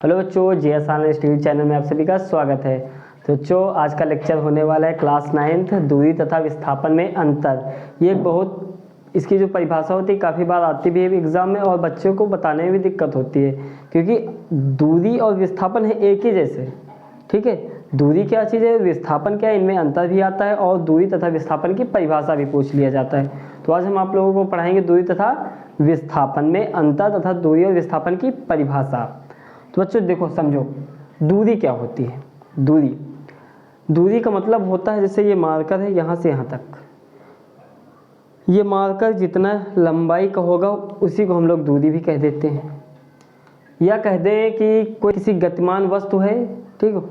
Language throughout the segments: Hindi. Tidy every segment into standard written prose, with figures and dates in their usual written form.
हेलो बच्चों, जेएस ऑनलाइन स्टडी चैनल में आप सभी का स्वागत है। तो बच्चों, आज का लेक्चर होने वाला है क्लास 9th दूरी तथा विस्थापन में अंतर। ये बहुत इसकी जो परिभाषा होती है काफ़ी बार आती भी है एग्जाम में और बच्चों को बताने में भी दिक्कत होती है, क्योंकि दूरी और विस्थापन है एक ही जैसे। ठीक है, दूरी क्या चीज़ है, विस्थापन क्या है, इनमें अंतर भी आता है और दूरी तथा विस्थापन की परिभाषा भी पूछ लिया जाता है। तो आज हम आप लोगों को पढ़ाएंगे दूरी तथा विस्थापन में अंतर तथा दूरी और विस्थापन की परिभाषा। तो बच्चों देखो, समझो दूरी क्या होती है। दूरी का मतलब होता है, जैसे ये मार्कर है यहाँ से यहाँ तक, ये मार्कर जितना लंबाई का होगा उसी को हम लोग दूरी भी कह देते हैं। या कह दें कि कोई किसी गतिमान वस्तु है, ठीक है,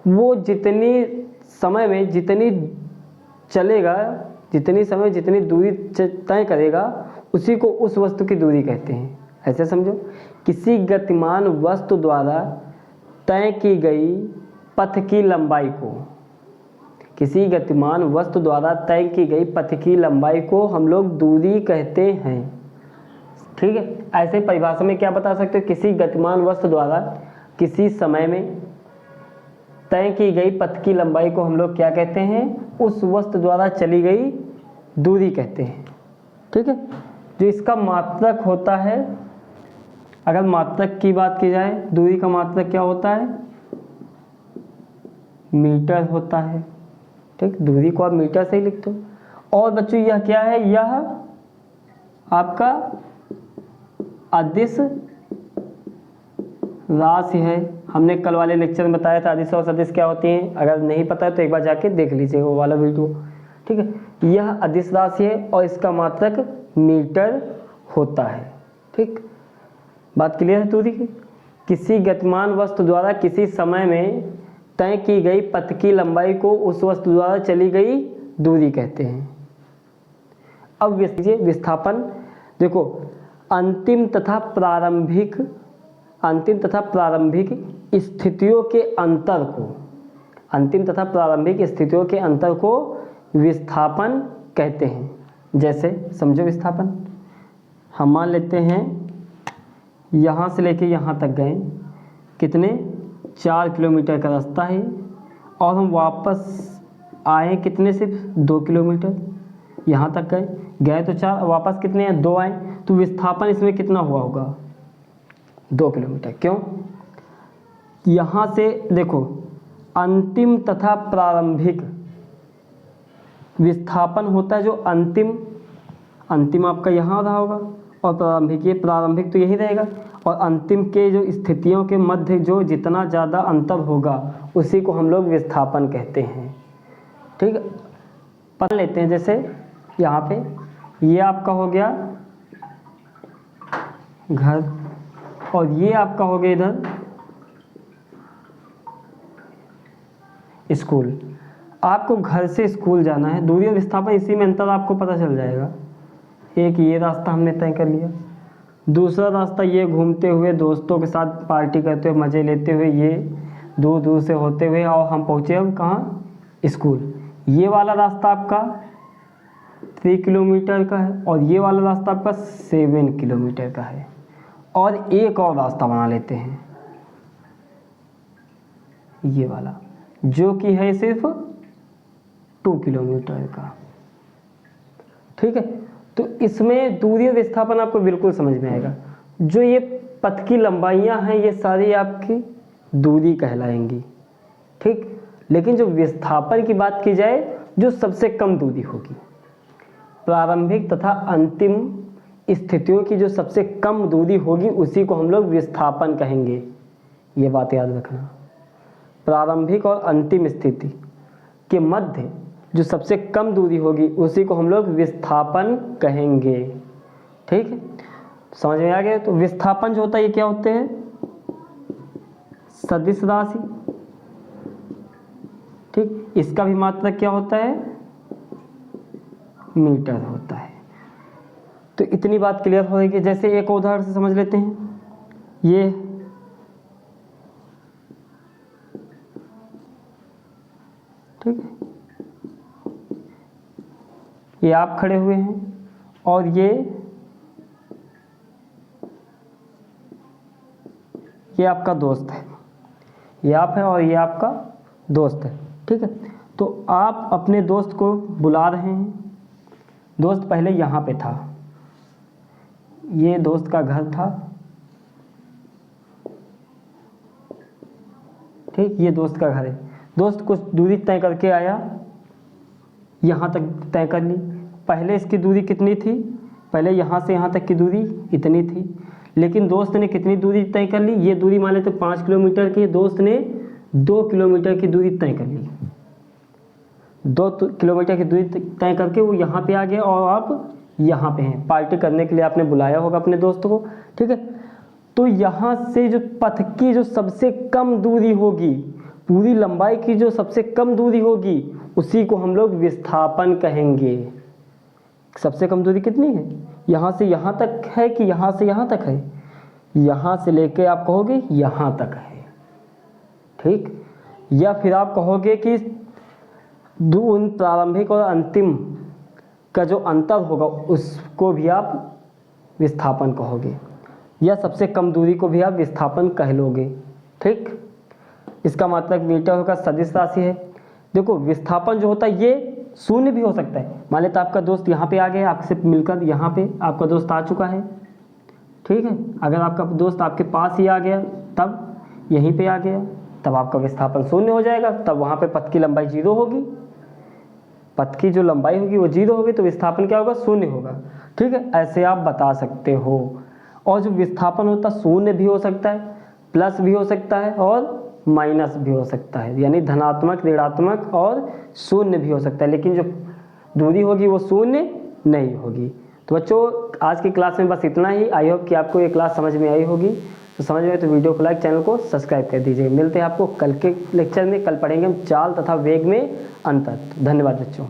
वो जितनी समय में जितनी चलेगा, जितनी समय जितनी दूरी तय करेगा उसी को उस वस्तु की दूरी कहते हैं। ऐसे समझो, किसी गतिमान वस्तु द्वारा तय की गई पथ की लंबाई को, किसी गतिमान वस्तु द्वारा तय की गई पथ की लंबाई को हम लोग दूरी कहते हैं। ठीक है, ऐसे परिभाषा में क्या बता सकते हो, किसी गतिमान वस्तु द्वारा किसी समय में तय की गई पथ की लंबाई को हम लोग क्या कहते हैं, उस वस्तु द्वारा चली गई दूरी कहते हैं। ठीक है, जो इसका मात्रक होता है, अगर मात्रक की बात की जाए, दूरी का मात्रक क्या होता है, मीटर होता है। ठीक, दूरी को आप मीटर से ही लिखते हो। और बच्चों यह क्या है, यह आपका अदिश राशि है। हमने कल वाले लेक्चर में बताया था अदिश और सदिश क्या होती हैं। अगर नहीं पता है तो एक बार जाके देख लीजिए वो वाला वीडियो। ठीक है, यह अदिश राशि है और इसका मात्रक मीटर होता है। ठीक, बात क्लियर है दूरी की। किसी गतिमान वस्तु द्वारा किसी समय में तय की गई पथ की लंबाई को उस वस्तु द्वारा चली गई दूरी कहते हैं। अब विस्थापन देखो, अंतिम तथा प्रारंभिक स्थितियों के अंतर को, अंतिम तथा प्रारंभिक स्थितियों के अंतर को विस्थापन कहते हैं। जैसे समझो, विस्थापन हम मान लेते हैं यहाँ से लेके यहाँ तक गए, कितने 4 किलोमीटर का रास्ता है, और हम वापस आए कितने, सिर्फ 2 किलोमीटर। यहाँ तक गए तो 4, वापस कितने हैं, 2 आए, तो विस्थापन इसमें कितना हुआ होगा, 2 किलोमीटर। क्यों, यहाँ से देखो, अंतिम तथा प्रारंभिक विस्थापन होता है जो अंतिम आपका यहाँ रहा होगा और प्रारंभिक, ये प्रारंभिक तो यही रहेगा, और अंतिम के जो स्थितियों के मध्य जो जितना ज़्यादा अंतर होगा उसी को हम लोग विस्थापन कहते हैं। ठीक, पढ़ लेते हैं। जैसे यहाँ पे ये आपका हो गया घर और ये आपका हो गया इधर स्कूल। आपको घर से स्कूल जाना है, दूरी और विस्थापन इसी में अंतर आपको पता चल जाएगा। एक ये रास्ता हमने तय कर लिया, दूसरा रास्ता ये घूमते हुए दोस्तों के साथ पार्टी करते हुए मज़े लेते हुए ये दूर दूर से होते हुए और हम पहुँचे हम कहाँ, स्कूल। ये वाला रास्ता आपका 3 किलोमीटर का है और ये वाला रास्ता आपका 7 किलोमीटर का है। और एक और रास्ता बना लेते हैं, ये वाला जो कि है सिर्फ 2 किलोमीटर का। ठीक है, तो इसमें दूरी और विस्थापन आपको बिल्कुल समझ में आएगा। जो ये पथ की लंबाइयां हैं ये सारी आपकी दूरी कहलाएंगी। ठीक, लेकिन जो विस्थापन की बात की जाए, जो सबसे कम दूरी होगी, प्रारंभिक तथा अंतिम स्थितियों की जो सबसे कम दूरी होगी उसी को हम लोग विस्थापन कहेंगे। ये बात याद रखना, प्रारंभिक और अंतिम स्थिति के मध्य जो सबसे कम दूरी होगी उसी को हम लोग विस्थापन कहेंगे। ठीक है, समझ में आ गया। तो विस्थापन जो होता है ये क्या होते हैं, सदिश राशि। ठीक, इसका भी मात्रक क्या होता है, मीटर होता है। तो इतनी बात क्लियर हो गई। जैसे एक उदाहरण से समझ लेते हैं, ये ठीक है, ये आप खड़े हुए हैं और ये ये आपका दोस्त है, ये आप है और ये आपका दोस्त है, ठीक है। तो आप अपने दोस्त को बुला रहे हैं, दोस्त पहले यहाँ पे था, ये दोस्त का घर था, ठीक, ये दोस्त का घर है। दोस्त कुछ दूरी तय करके आया, यहाँ तक तय कर ली। पहले इसकी दूरी कितनी थी, पहले यहाँ से यहाँ तक की दूरी इतनी थी, लेकिन दोस्त ने कितनी दूरी तय कर ली, ये दूरी मान लेते 5 किलोमीटर की, दोस्त ने 2 किलोमीटर की दूरी तय कर ली। 2 किलोमीटर की दूरी तय करके वो यहाँ पे आ गया और आप यहाँ पे हैं, पार्टी करने के लिए आपने बुलाया होगा अपने दोस्त को, ठीक है। तो यहाँ से जो पथ की जो सबसे कम दूरी होगी, पूरी लंबाई की जो सबसे कम दूरी होगी, उसी को हम लोग विस्थापन कहेंगे। सबसे कम दूरी कितनी है, यहाँ से यहाँ तक है कि यहाँ से यहाँ तक है, यहाँ से लेके आप कहोगे यहाँ तक है, ठीक। या फिर आप कहोगे कि उन प्रारंभिक और अंतिम का जो अंतर होगा उसको भी आप विस्थापन कहोगे, या सबसे कम दूरी को भी आप विस्थापन कह लोगे, ठीक। इसका मतलब मीटर का सदिश राशि है। देखो विस्थापन जो होता है ये शून्य भी हो सकता है। मान लेते आपका दोस्त यहाँ पे आ गया, आपसे मिलकर यहाँ पे आपका दोस्त आ चुका है, ठीक है। अगर आपका दोस्त आपके पास ही आ गया, तब यहीं पे आ गया, तब आपका विस्थापन शून्य हो जाएगा, तब वहाँ पे पथ की लंबाई 0 होगी, पथ की जो लंबाई होगी वो 0 होगी, तो विस्थापन क्या होगा, शून्य होगा, ठीक है। ऐसे आप बता सकते हो। और जो विस्थापन होता है शून्य भी हो सकता है, प्लस भी हो सकता है और माइनस भी हो सकता है, यानी धनात्मक, ऋणात्मक और शून्य भी हो सकता है, लेकिन जो दूरी होगी वो शून्य नहीं होगी। तो बच्चों आज की क्लास में बस इतना ही। आई होप कि आपको ये क्लास समझ में आई होगी। तो समझ में आए तो वीडियो को लाइक, चैनल को सब्सक्राइब कर दीजिए। मिलते हैं आपको कल के लेक्चर में। कल पढ़ेंगे हम चाल तथा वेग में अंतर। धन्यवाद बच्चों।